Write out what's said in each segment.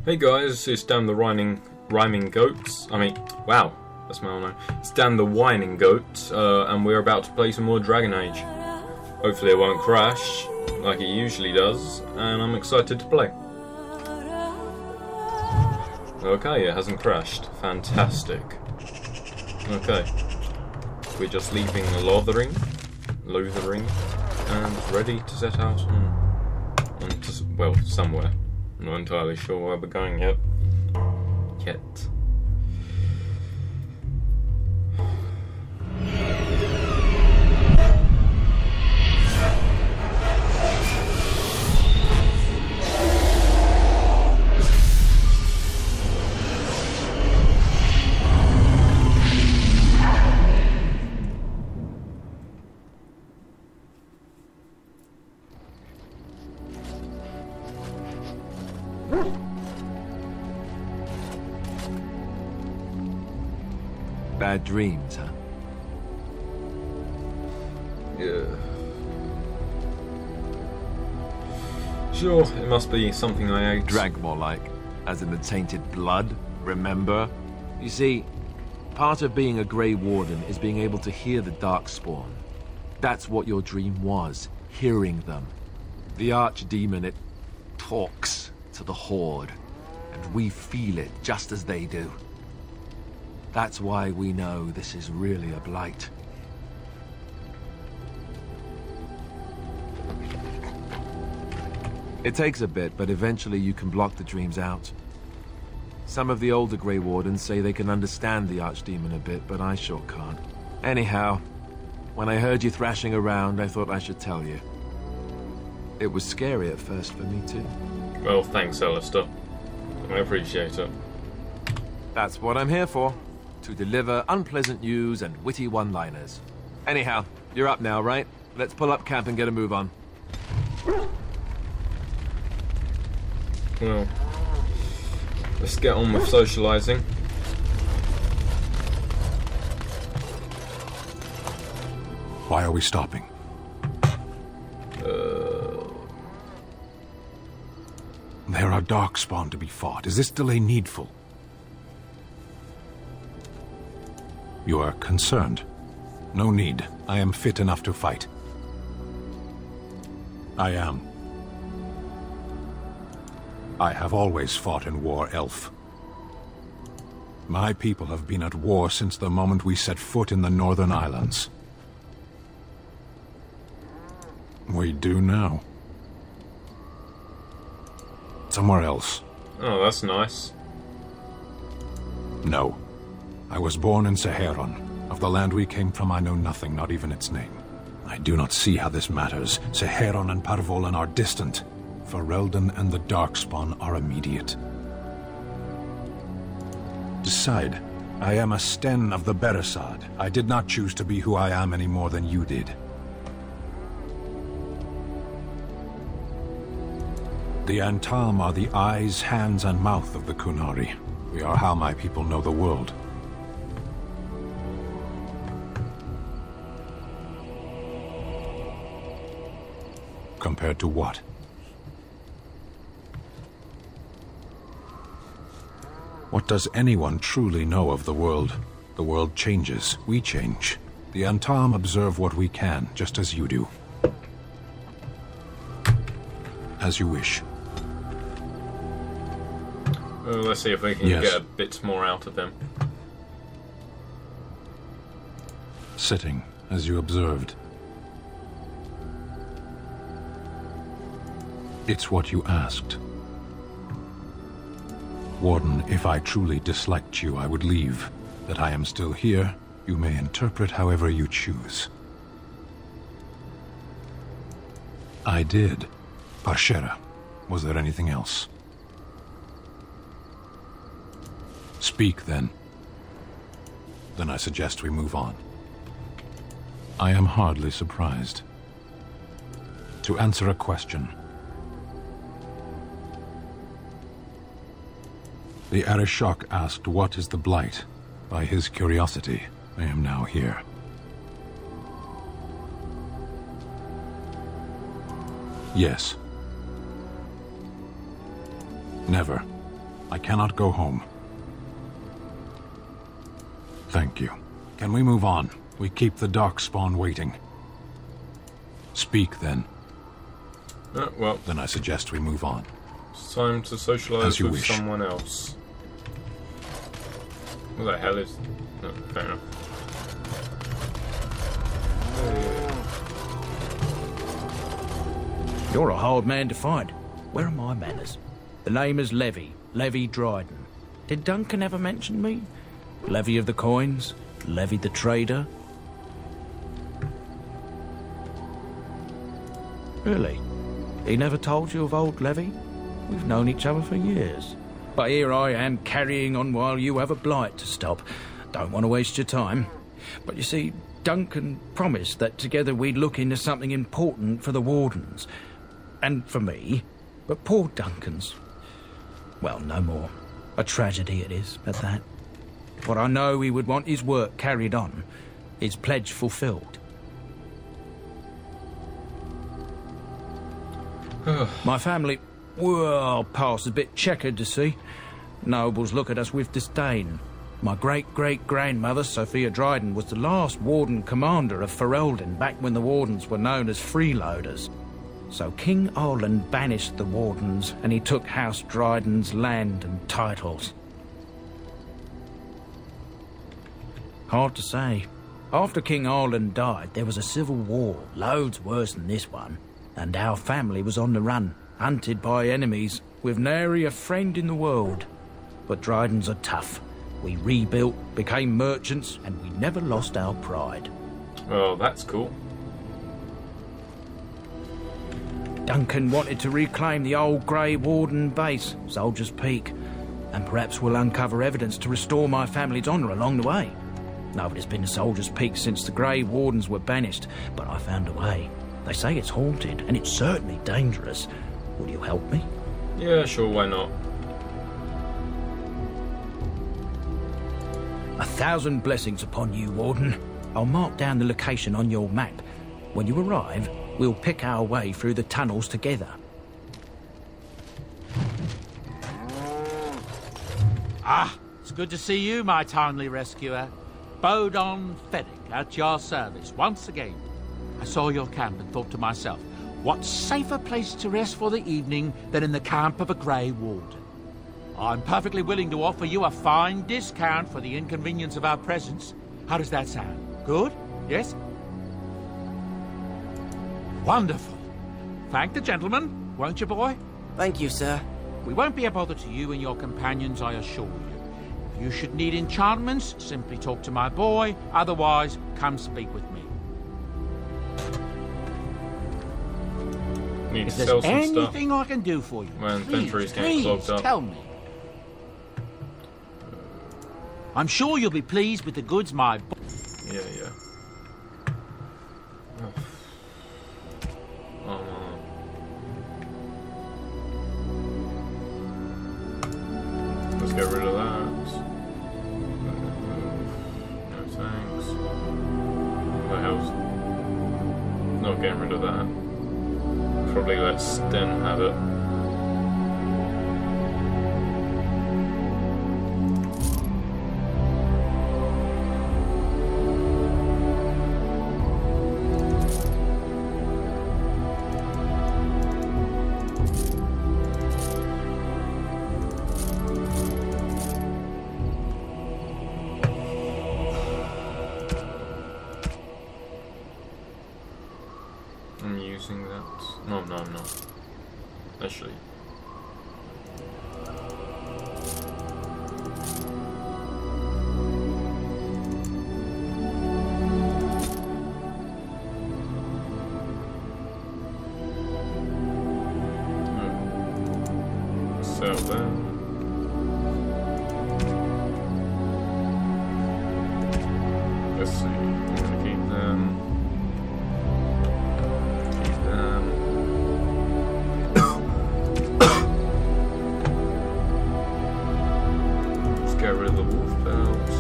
Hey guys, it's Dan the Rhyming Goats. Wow, that's my own name. It's Dan the Whining Goat, and we're about to play some more Dragon Age. Hopefully it won't crash, like it usually does, and I'm excited to play. Okay, it hasn't crashed. Fantastic. Okay. We're just leaving Lothering, and ready to set out well, somewhere. I'm not entirely sure where we're going yet. Bad dreams, huh? Yeah. Sure, it must be something I ate. Drank more like, as in the tainted blood, remember? You see, part of being a Grey Warden is being able to hear the Darkspawn. That's what your dream was, hearing them. The Archdemon, it talks to the Horde, and we feel it just as they do. That's why we know this is really a blight. It takes a bit, but eventually you can block the dreams out. Some of the older Grey Wardens say they can understand the Archdemon a bit, but I sure can't. Anyhow, when I heard you thrashing around, I thought I should tell you. It was scary at first for me too. Well, thanks, Alistair. I appreciate it. That's what I'm here for. To deliver unpleasant news and witty one-liners. Anyhow, you're up now, right? Let's pull up camp and get a move on. Well, let's get on with socialising. Why are we stopping? There are Darkspawn to be fought. Is this delay needful? You are concerned. No need. I am fit enough to fight. I am. I have always fought in war, Elf. My people have been at war since the moment we set foot in the Northern Islands. We do now. Somewhere else. Oh, that's nice. No. I was born in Seheron. Of the land we came from, I know nothing, not even its name. I do not see how this matters. Seheron and Parvolan are distant. Ferelden and the Darkspawn are immediate. Decide. I am a Sten of the Beresad. I did not choose to be who I am any more than you did. The Antalm are the eyes, hands, and mouth of the Kunari. We are how my people know the world. Compared to what? What does anyone truly know of the world? The world changes. We change. The Antalm observe what we can, just as you do. As you wish. Well, let's see if we can get a bit more out of them. Sitting, as you observed. It's what you asked. Warden, if I truly disliked you, I would leave. That I am still here, you may interpret however you choose. I did. Parshera. Was there anything else? Speak, then. Then I suggest we move on. I am hardly surprised. To answer a question. The Arishok asked, "What is the Blight?" By his curiosity, I am now here. Yes. Never. I cannot go home. Thank you. Can we move on? We keep the Darkspawn waiting. Speak, then. Well, Then I suggest we move on. it's time to socialise As you with wish. someone else. What the hell is... No, fair enough. You're a hard man to find. Where are my manners? The name is Levy Dryden. Did Duncan ever mention me? Levy of the coins? Levy the trader? Really? He never told you of old Levy? We've known each other for years. But here I am carrying on while you have a blight to stop. Don't want to waste your time. But you see, Duncan promised that together we'd look into something important for the Wardens. And for me. But poor Duncan's... well, no more. A tragedy it is, at that. But I know he would want his work carried on. His pledge fulfilled. My family, well, past a bit checkered to see. Nobles look at us with disdain. My great-great-grandmother, Sophia Dryden, was the last Warden Commander of Ferelden back when the Wardens were known as freeloaders. So King Olin banished the Wardens and he took House Dryden's land and titles. Hard to say. After King Olin died, there was a civil war, loads worse than this one. And our family was on the run, hunted by enemies, with nary a friend in the world. But Drydens are tough. We rebuilt, became merchants, and we never lost our pride. Well, that's cool. Duncan wanted to reclaim the old Grey Warden base, Soldier's Peak, and perhaps we'll uncover evidence to restore my family's honour along the way. Nobody's been to Soldier's Peak since the Grey Wardens were banished, but I found a way. They say it's haunted, and it's certainly dangerous. Will you help me? Yeah, sure, why not? 1,000 blessings upon you, Warden. I'll mark down the location on your map. When you arrive, we'll pick our way through the tunnels together. Ah, it's good to see you, my timely rescuer. Bodon Fennick, at your service once again. I saw your camp and thought to myself, what safer place to rest for the evening than in the camp of a Grey Warden? I'm perfectly willing to offer you a fine discount for the inconvenience of our presence. How does that sound? Good? Yes? Wonderful. Thank the gentleman, won't you, boy? Thank you, sir. We won't be a bother to you and your companions, I assure you. If you should need enchantments, simply talk to my boy. Otherwise, come speak with me. Need If to there's sell some stuff. anything I can do for you, My inventory's getting please clogged up. tell me. I'm sure you'll be pleased with the goods my boy... Yeah. Oh. Let's get rid of that. No thanks. What the hell's... Not getting rid of that. Probably let Sten have it. I'm using that. No, I'm not. Actually. Sell that. Let's see. I'm gonna keep them. Get rid of the wolf bells.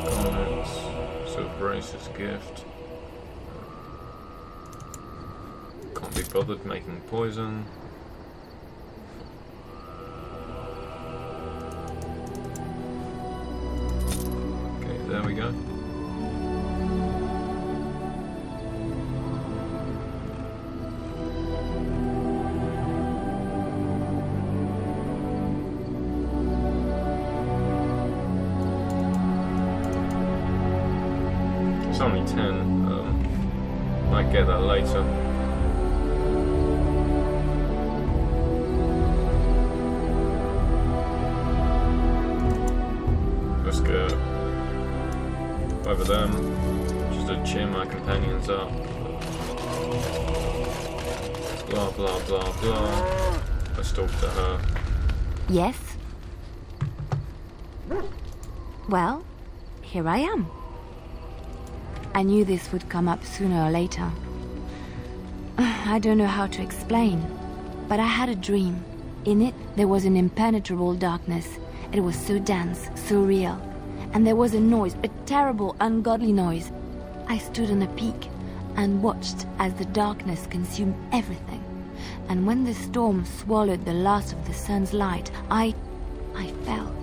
Garnets. So braces gift. Can't be be bothered making poison. Okay, there we go. It's only 10. Might get that later. Let's go over them, just to cheer my companions up. Blah blah blah blah. Let's talk to her. Yes? Well, here I am. I knew this would come up sooner or later. I don't know how to explain, but I had a dream. In it, there was an impenetrable darkness. It was so dense, so real. And there was a noise, a terrible, ungodly noise. I stood on a peak and watched as the darkness consumed everything. And when the storm swallowed the last of the sun's light, I fell,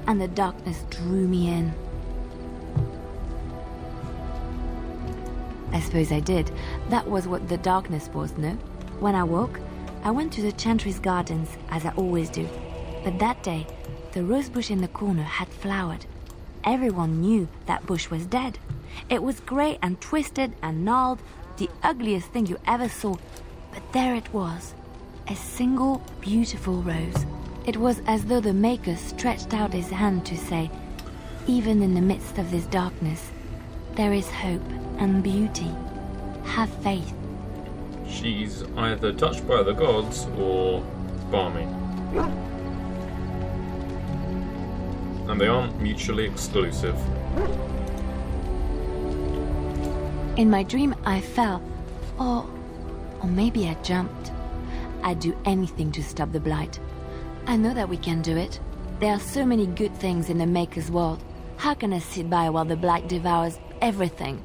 and the darkness drew me in. I suppose I did. That was what the darkness was, no? When I woke, I went to the Chantry's gardens, as I always do. But that day, the rose bush in the corner had flowered. Everyone knew that bush was dead. It was grey and twisted and gnarled, the ugliest thing you ever saw. But there it was, a single beautiful rose. It was as though the Maker stretched out his hand to say, even in the midst of this darkness, there is hope and beauty. Have faith. She's either touched by the gods or balmy. And they aren't mutually exclusive. In my dream, I fell. Or maybe I jumped. I'd do anything to stop the blight. I know that we can do it. There are so many good things in the Maker's world. How can I sit by while the blight devours everything?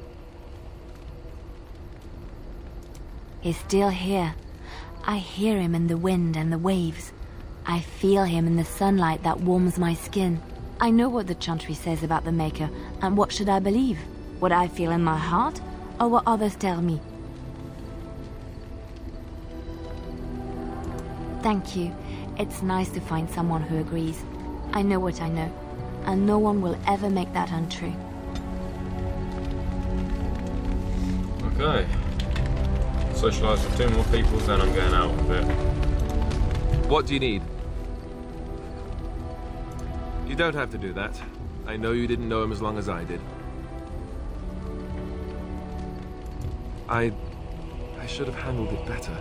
He's still here. I hear him in the wind and the waves. I feel him in the sunlight that warms my skin. I know what the Chantry says about the Maker, and what should I believe? What I feel in my heart, or what others tell me? Thank you. It's nice to find someone who agrees. I know what I know, and no one will ever make that untrue. Okay. Socialise with 2 more people, then I'm going out of it. What do you need? You don't have to do that. I know you didn't know him as long as I did. I should have handled it better.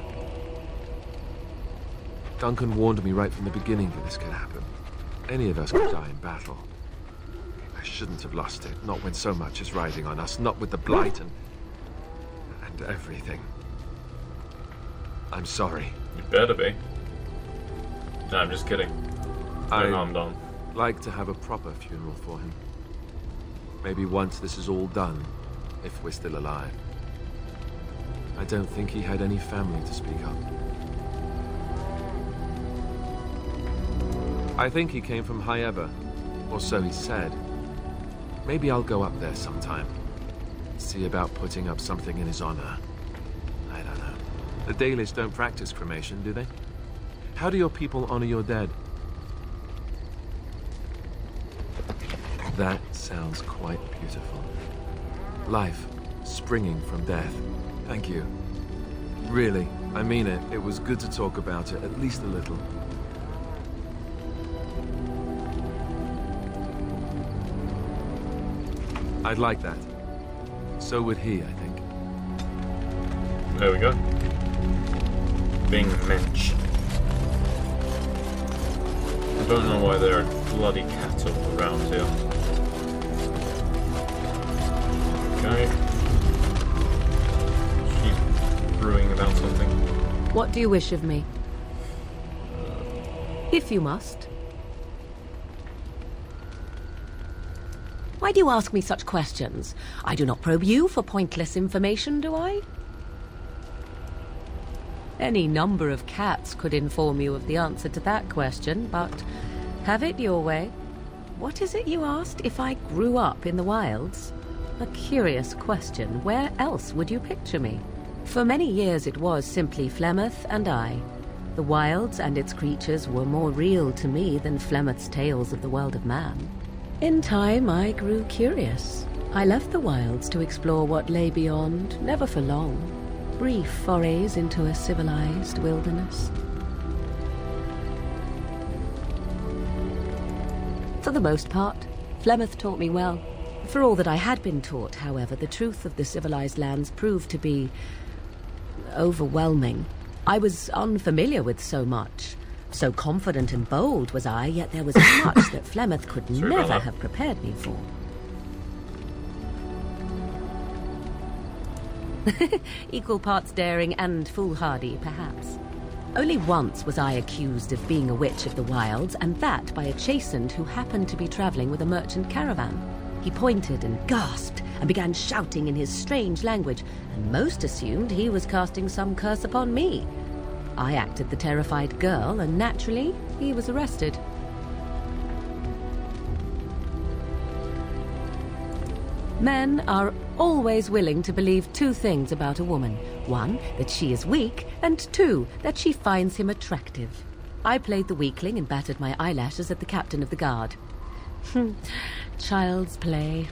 Duncan warned me right from the beginning that this could happen. Any of us could die in battle. I shouldn't have lost it, not when so much is riding on us, not with the blight and everything. I'm sorry. You better be. No, I'm just kidding. No harm done. I'd like to have a proper funeral for him. Maybe once this is all done, if we're still alive. I don't think he had any family to speak of. I think he came from High Ever, or so he said. Maybe I'll go up there sometime. See about putting up something in his honor. I don't know. The Dailies don't practice cremation, do they? How do your people honor your dead? That sounds quite beautiful. Life springing from death. Thank you. Really, I mean it. It was good to talk about it, at least a little. I'd like that. So would he, I think. There we go. Being mensch. I don't know why there are bloody cattle around here. Okay. She's brewing about something. What do you wish of me? If you must. Why do you ask me such questions? I do not probe you for pointless information, do I? Any number of cats could inform you of the answer to that question, but have it your way. What is it you asked? If I grew up in the wilds? A curious question. Where else would you picture me? For many years it was simply Flemeth and I. The wilds and its creatures were more real to me than Flemeth's tales of the world of man. In time I grew curious. I left the wilds to explore what lay beyond, never for long. Brief forays into a civilized wilderness. For the most part, Flemeth taught me well. For all that I had been taught, however, the truth of the civilized lands proved to be overwhelming. I was unfamiliar with so much. So confident and bold was I, yet there was much that Flemeth could never have prepared me for. Equal parts daring and foolhardy, perhaps. Only once was I accused of being a witch of the wilds, and that by a chastened who happened to be travelling with a merchant caravan. He pointed and gasped and began shouting in his strange language, and most assumed he was casting some curse upon me. I acted the terrified girl, and naturally, he was arrested. Men are always willing to believe two things about a woman. One, that she is weak, and two, that she finds him attractive. I played the weakling and battered my eyelashes at the captain of the guard. Child's play.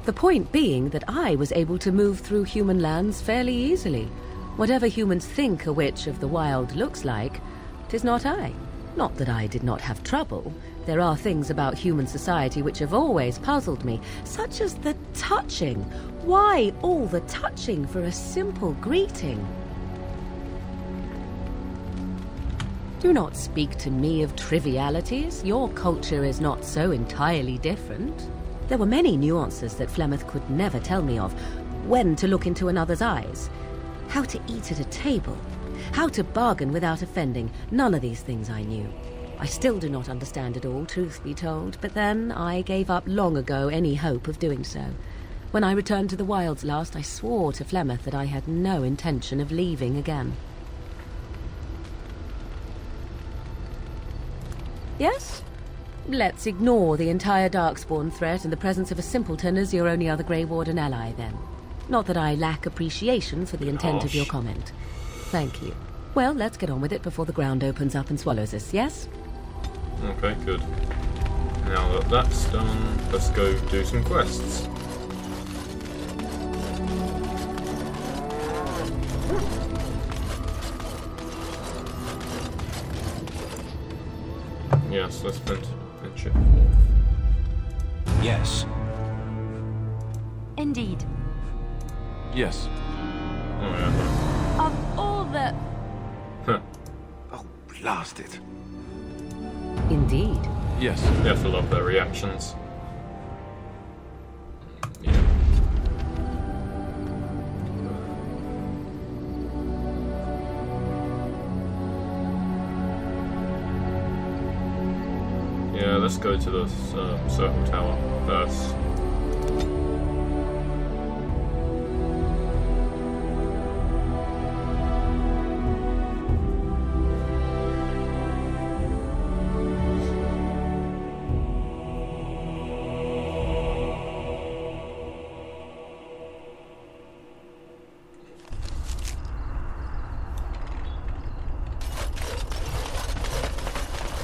The point being that I was able to move through human lands fairly easily. Whatever humans think a witch of the wild looks like, 'tis not I. Not that I did not have trouble. There are things about human society which have always puzzled me, such as the touching. Why all the touching for a simple greeting? Do not speak to me of trivialities. Your culture is not so entirely different. There were many nuances that Flemeth could never tell me of. When to look into another's eyes, how to eat at a table, how to bargain without offending. None of these things I knew. I still do not understand it all, truth be told, but then I gave up long ago any hope of doing so. When I returned to the wilds last, I swore to Flemeth that I had no intention of leaving again. Yes? Let's ignore the entire Darkspawn threat and the presence of a simpleton as your only other Grey Warden ally, then. Not that I lack appreciation for the intent of your comment. Thank you. Well, let's get on with it before the ground opens up and swallows us, yes? Okay, good. Now that that's done, let's go do some quests. Yes, let's venture forth. Yes. Indeed. Yes. Oh yeah. Of all the... Huh. Oh, blast it. Indeed. Yes. You have to love their reactions. Yeah. Yeah, let's go to the circle tower first.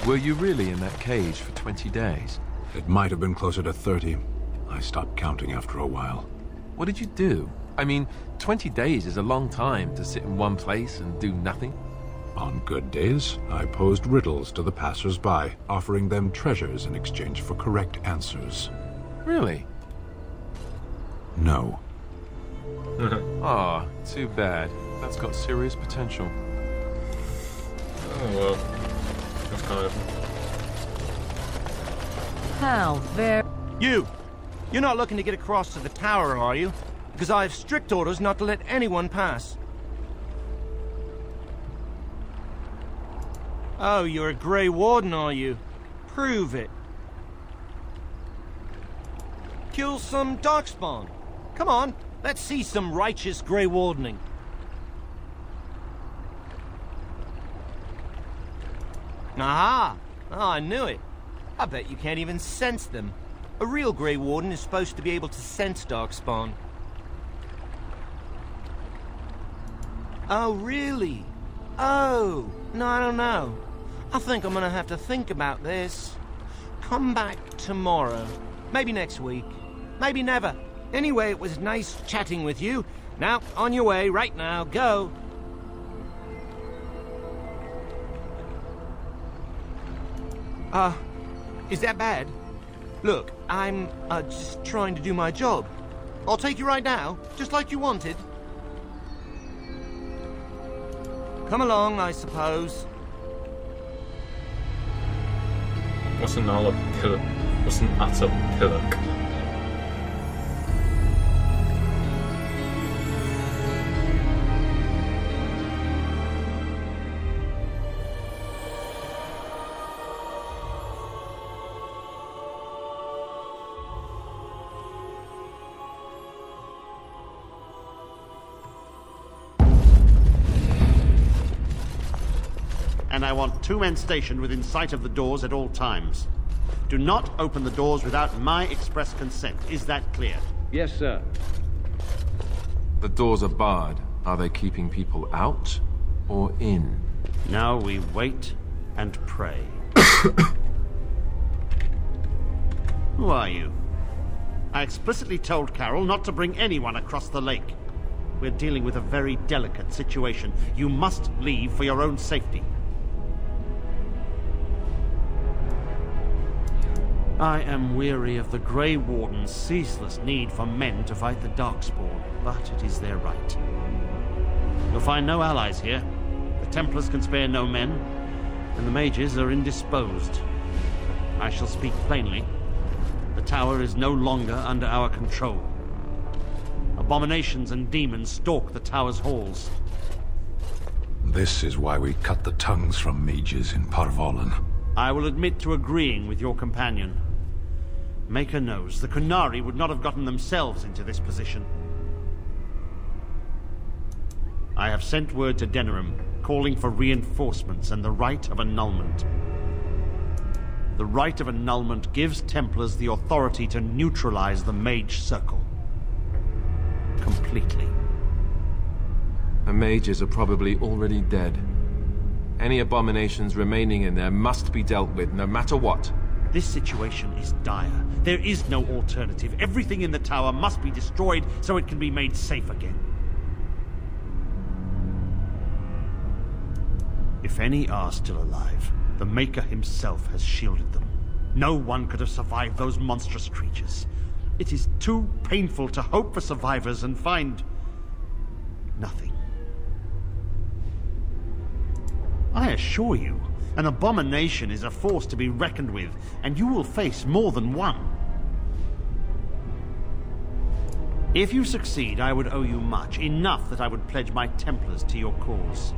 Were you really in that cage for 20 days? It might have been closer to 30. I stopped counting after a while. What did you do? I mean, 20 days is a long time to sit in one place and do nothing. On good days, I posed riddles to the passers-by, offering them treasures in exchange for correct answers. Really? No. Ah, too bad. That's got serious potential. Oh well. That's kind of... How very... You're not looking to get across to the tower, are you? Because I have strict orders not to let anyone pass. Oh, you're a Grey Warden, are you? Prove it. Kill some Darkspawn. Come on, let's see some righteous Grey Wardening. Aha! Oh, I knew it. I bet you can't even sense them. A real Grey Warden is supposed to be able to sense Darkspawn. Oh, really? Oh, no, I don't know. I think I'm gonna have to think about this. Come back tomorrow. Maybe next week. Maybe never. Anyway, it was nice chatting with you. Now, on your way, right now. Go. Is that bad? Look, I'm, just trying to do my job. I'll take you right now, just like you wanted. Come along, I suppose. What's an utter pillock? What's an utter pillock? And I want 2 men stationed within sight of the doors at all times. Do not open the doors without my express consent. Is that clear? Yes, sir. The doors are barred. Are they keeping people out or in? Now we wait and pray. Who are you? I explicitly told Carol not to bring anyone across the lake. We're dealing with a very delicate situation. You must leave for your own safety. I am weary of the Grey Warden's ceaseless need for men to fight the Darkspawn, but it is their right. You'll find no allies here. The Templars can spare no men, and the mages are indisposed. I shall speak plainly. The tower is no longer under our control. Abominations and demons stalk the tower's halls. This is why we cut the tongues from mages in Parvolan. I will admit to agreeing with your companion. Maker knows the Kunari would not have gotten themselves into this position. I have sent word to Denerim, calling for reinforcements and the right of annulment. The right of annulment gives Templars the authority to neutralize the Mage Circle. Completely. The mages are probably already dead. Any abominations remaining in there must be dealt with, no matter what. This situation is dire. There is no alternative. Everything in the tower must be destroyed so it can be made safe again. If any are still alive, the Maker himself has shielded them. No one could have survived those monstrous creatures. It is too painful to hope for survivors and find nothing. I assure you, an abomination is a force to be reckoned with, and you will face more than one. If you succeed, I would owe you much, enough that I would pledge my Templars to your cause.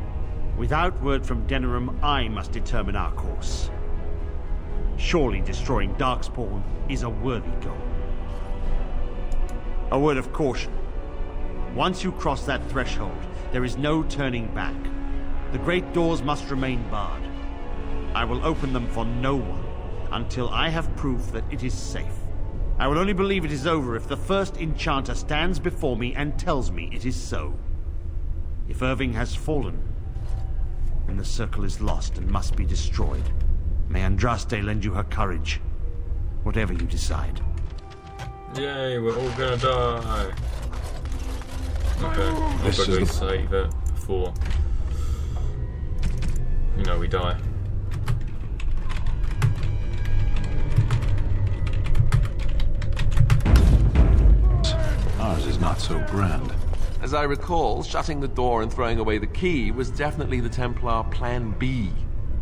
Without word from Denerim, I must determine our course. Surely destroying Darkspawn is a worthy goal. A word of caution. Once you cross that threshold, there is no turning back. The great doors must remain barred. I will open them for no one until I have proof that it is safe. I will only believe it is over if the first enchanter stands before me and tells me it is so. If Irving has fallen, then the circle is lost and must be destroyed. May Andraste lend you her courage, whatever you decide. Yay, we're all gonna die. Okay, I've got to save it before, you know, we die. Ours is not so grand. As I recall, shutting the door and throwing away the key was definitely the Templar Plan B.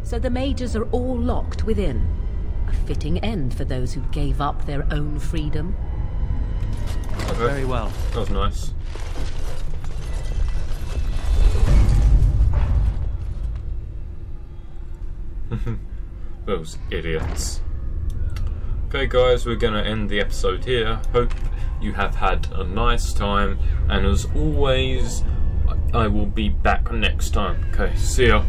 So the mages are all locked within. A fitting end for those who gave up their own freedom. Okay. Very well. That was nice. Those idiots. Okay guys, we're gonna end the episode here. Hope you have had a nice time, and as always, I will be back next time. Okay, see ya.